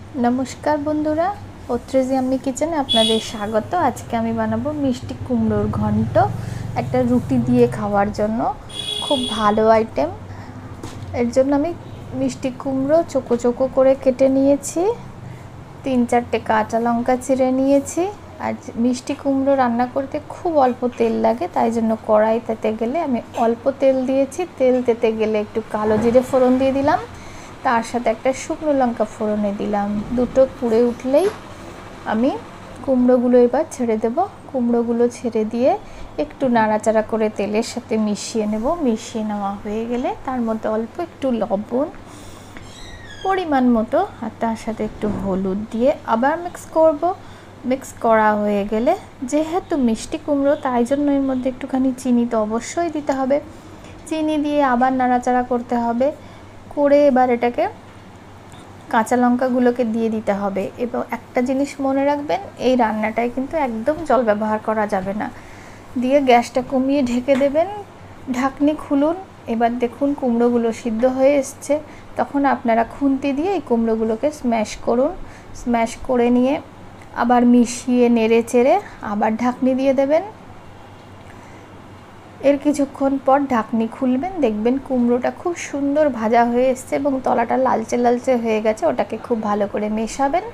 नमस्कार बंधुरा पत्रेजी आम्मी किचेने आपनादेर स्वागत। आज के आमी बानाबो मिष्टि कुमड़ोर घंट एक रुटी दिए खावार जोन्नो खूब भालो आइटेम। एर जोन्नो आमी मिष्टि कुमड़ो चोको चोको करे केटे नियेछि, 3-4टे काँचा लंका चिरे नियेछि। আর মিষ্টি কুমড়ো রান্না করতে খুব অল্প তেল লাগে, তাই জন্য কড়াইতে গেলে আমি অল্প তেল দিয়েছি। তেল তেতে গেলে একটু কালো জিরে ফোড়ন দিয়ে দিলাম, তার সাথে একটা শুকনো লঙ্কা ফোড়নে দিলাম। দুটো পুড়ে উঠলেই আমি কুমড়োগুলো এবার ছেড়ে দেব। কুমড়োগুলো ছেড়ে দিয়ে একটু নাড়াচাড়া করে তেলের সাথে মিশিয়ে নেব। মিশিয়ে নেওয়া হয়ে গেলে তার মধ্যে অল্প একটু লবণ পরিমাণ মতো আর তার সাথে একটু হলুদ দিয়ে আবার মিক্স করব। মিক্স করা হয়ে গেলে যেহেতু মিষ্টি কুমড়ো তাই জন্য এর মধ্যে একটুখানি চিনি তো অবশ্যই দিতে হবে। চিনি দিয়ে আবার নাড়াচাড়া করতে হবে, করে এবার এটাকে কাঁচা লঙ্কাগুলোকে দিয়ে দিতে হবে। এবং একটা জিনিস মনে রাখবেন, এই রান্নাটায় কিন্তু একদম জল ব্যবহার করা যাবে না। দিয়ে গ্যাসটা কমিয়ে ঢেকে দেবেন, ঢাকনি খুলুন। এবার দেখুন কুমড়োগুলো সিদ্ধ হয়ে এসছে, তখন আপনারা খুন্তি দিয়ে এই কুমড়োগুলোকে স্ম্যাশ করুন। স্ম্যাশ করে নিয়ে আবার মিশিয়ে নেড়ে চেড়ে আবার ঢাকনি দিয়ে দেবেন। এর কিছুক্ষণ পর ঢাকনি খুলবেন, দেখবেন কুমড়োটা খুব সুন্দর ভাজা হয়ে এসছে এবং তলাটা লালচে লালচে হয়ে গেছে। ওটাকে খুব ভালো করে মেশাবেন।